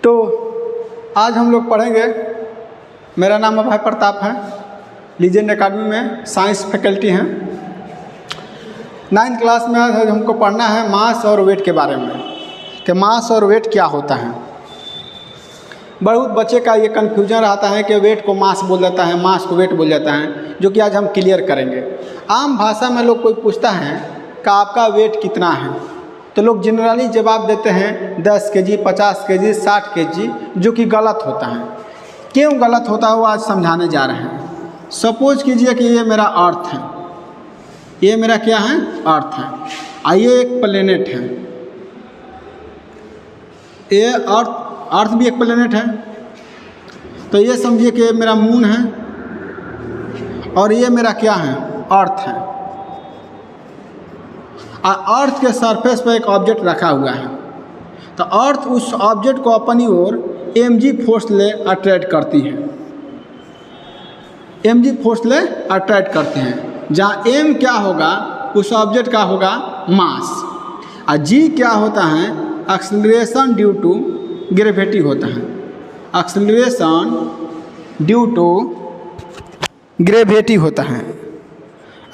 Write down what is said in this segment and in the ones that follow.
तो आज हम लोग पढ़ेंगे, मेरा नाम अभय प्रताप है, लीजेंड एकेडमी में साइंस फैकल्टी हैं। 9th क्लास में आज हमको पढ़ना है मास और वेट के बारे में कि मास और वेट क्या होता है। बहुत बच्चे का ये कन्फ्यूजन रहता है कि वेट को मास बोल जाता है, मास को वेट बोल जाता है, जो कि आज हम क्लियर करेंगे। आम भाषा में लोग कोई पूछता है कि आपका वेट कितना है, तो लोग जनरली जवाब देते हैं 10 kg, 50 kg, 60 kg, जो कि गलत होता है। क्यों गलत होता है वो आज समझाने जा रहे हैं। सपोज कीजिए कि ये मेरा अर्थ है, ये मेरा क्या है, अर्थ है, और ये एक प्लेनेट है, ये अर्थ भी एक प्लेनेट है। तो ये समझिए कि मेरा मून है और ये मेरा क्या है, अर्थ है। और अर्थ के सरफेस पर एक ऑब्जेक्ट रखा हुआ है, तो अर्थ उस ऑब्जेक्ट को अपनी ओर mg फोर्स ले अट्रैक्ट करती है, mg फोर्स ले अट्रैक्ट करते हैं। जहाँ m क्या होगा, उस ऑब्जेक्ट का होगा मास, और g क्या होता है, एक्सेलरेशन ड्यू टू ग्रेविटी होता है। एक्सेलरेशन ड्यू टू ग्रेविटी होता है,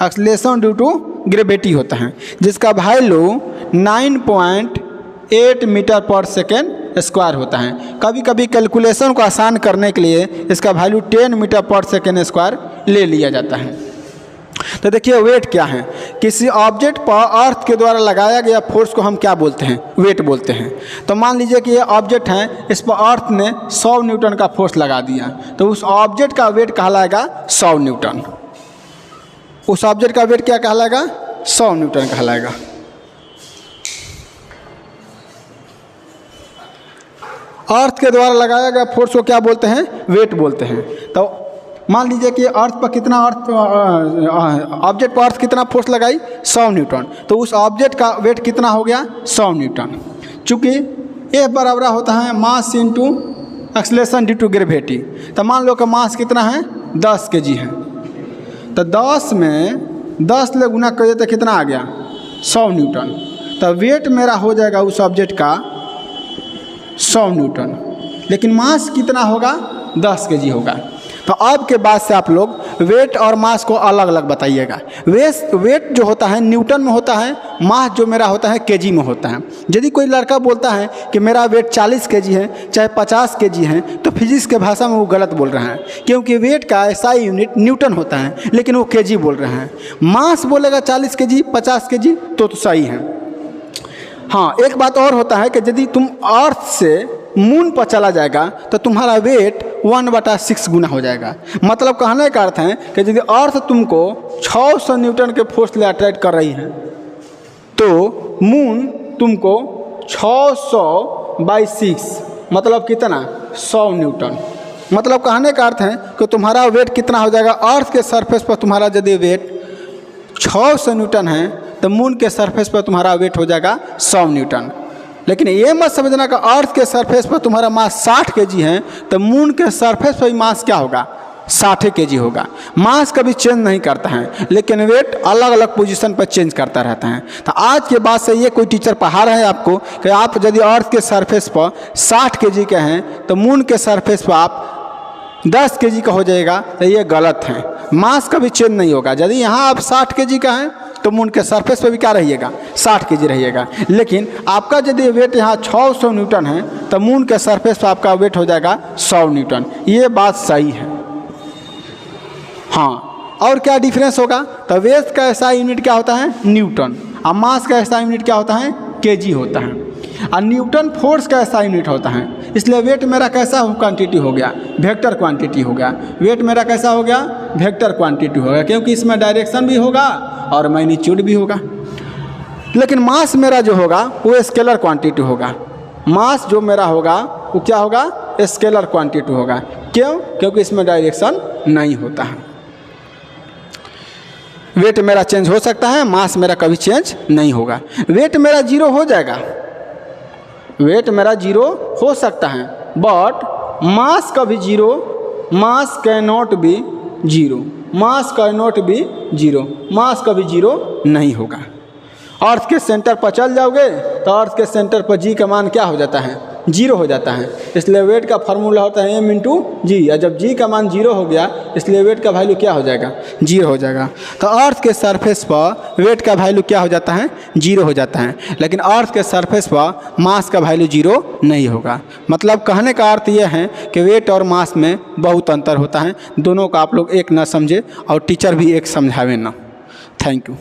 एक्सेलरेशन ड्यू टू ग्रेविटी होता है, जिसका वैल्यू 9.8 मीटर पर सेकेंड स्क्वायर होता है। कभी कभी कैलकुलेशन को आसान करने के लिए इसका वैल्यू 10 मीटर पर सेकेंड स्क्वायर ले लिया जाता है। तो देखिए वेट क्या है। किसी ऑब्जेक्ट पर अर्थ के द्वारा लगाया गया फोर्स को हम क्या बोलते हैं, वेट बोलते हैं। तो मान लीजिए कि ये ऑब्जेक्ट है, इस पर अर्थ ने 100 न्यूटन का फोर्स लगा दिया, तो उस ऑब्जेक्ट का वेट कहलाएगा 100 न्यूटन। उस ऑब्जेक्ट का वेट क्या कहलाएगा, 100 न्यूटन कहलाएगा। अर्थ के द्वारा लगाया गया फोर्स को क्या बोलते हैं, वेट बोलते हैं। तो मान लीजिए कि अर्थ पर कितना ऑब्जेक्ट पर अर्थ कितना फोर्स लगाई, 100 न्यूटन, तो उस ऑब्जेक्ट का वेट कितना हो गया, 100 न्यूटन। चूँकि ए बराबर होता है mass into acceleration due to gravity. तो मान लो कि मास कितना है, 10 kg है, तो 10 में 10 ले गुना करिए तो कितना आ गया, 100 न्यूटन। तो वेट मेरा हो जाएगा उस ऑब्जेक्ट का 100 न्यूटन, लेकिन मास कितना होगा, 10 kg होगा। तो अब के बाद से आप लोग वेट और मास को अलग अलग बताइएगा। वेट जो होता है न्यूटन में होता है, मास जो मेरा होता है केजी में होता है। यदि कोई लड़का बोलता है कि मेरा वेट 40 kg है, चाहे 50 kg है, तो फिजिक्स के भाषा में वो गलत बोल रहा है, क्योंकि वेट का ऐसा यूनिट न्यूटन होता है, लेकिन वो केजी बोल रहे हैं। मास बोलेगा 40 kg, 50 kg, तो सही है। हाँ, एक बात और होता है कि यदि तुम अर्थ से मून पर चला जाएगा तो तुम्हारा वेट 1/6 गुना हो जाएगा। मतलब कहने का अर्थ है कि यदि अर्थ तुमको 600 न्यूटन के फोर्स ले अट्रैक्ट कर रही है, तो मून तुमको 600/6 मतलब कितना, 100 न्यूटन। मतलब कहने का अर्थ है कि तुम्हारा वेट कितना हो जाएगा, अर्थ के सरफेस पर तुम्हारा यदि वेट 600 न्यूटन है, तो मून के सरफेस पर तुम्हारा वेट हो जाएगा 100 न्यूटन। लेकिन ये मत समझना कि अर्थ के सरफेस पर तुम्हारा मास 60 kg है, तो मून के सरफेस पर मास क्या होगा, 60 kg होगा। मास कभी चेंज नहीं करता है, लेकिन वेट अलग अलग पोजीशन पर चेंज करता रहता है। तो आज के बाद से ये कोई टीचर पढ़ा रहा है आपको कि आप यदि अर्थ के सरफेस पर 60 kg के हैं, तो मून के सरफेस पर आप 10 kg का हो जाएगा, तो ये गलत है। मास कभी चेंज नहीं होगा। यदि यहाँ आप 60 kg का है, तो मून के सरफेस पे भी क्या रहिएगा, 60 kg रहिएगा। लेकिन आपका यदि वेट यहाँ 600 न्यूटन है, तो मून के सरफेस पे आपका वेट हो जाएगा 100 न्यूटन। ये बात सही है। हाँ, और क्या डिफरेंस होगा, तो वेट का ऐसा यूनिट क्या होता है, न्यूटन, और मास का ऐसा यूनिट क्या होता है, केजी होता है। और न्यूटन फोर्स का ऐसा यूनिट होता है। इसलिए वेट मेरा कैसा क्वांटिटी हो गया, वेक्टर क्वांटिटी हो गया। वेट मेरा कैसा हो गया, वेक्टर क्वांटिटी हो गया, क्योंकि इसमें डायरेक्शन भी होगा और मैग्नीट्यूड भी होगा। लेकिन मास मेरा जो होगा वो स्केलर क्वांटिटी होगा। मास जो मेरा होगा वो क्या होगा, स्केलर क्वांटिटी होगा। क्यों, क्योंकि इसमें डायरेक्शन नहीं होता है। वेट मेरा चेंज हो सकता है, मास मेरा कभी चेंज नहीं होगा। वेट मेरा 0 हो जाएगा, वेट मेरा 0 हो सकता है, बट मास कभी 0, मास can not be 0, mass can not be 0, मास कभी 0 नहीं होगा। अर्थ के सेंटर पर चल जाओगे तो अर्थ के सेंटर पर जी का मान क्या हो जाता है, जीरो हो जाता है। इसलिए वेट का फार्मूला होता है m इंटू जी, और जब जी का मान जीरो हो गया इसलिए वेट का वैल्यू क्या हो जाएगा, जीरो हो जाएगा। तो अर्थ के सरफेस पर वेट का वैल्यू क्या हो जाता है, जीरो हो जाता है, लेकिन अर्थ के सरफेस पर मास का वैल्यू जीरो नहीं होगा। मतलब कहने का अर्थ यह है कि वेट और मास में बहुत अंतर होता है, दोनों का आप लोग एक ना समझे और टीचर भी एक समझावे ना। Thank you.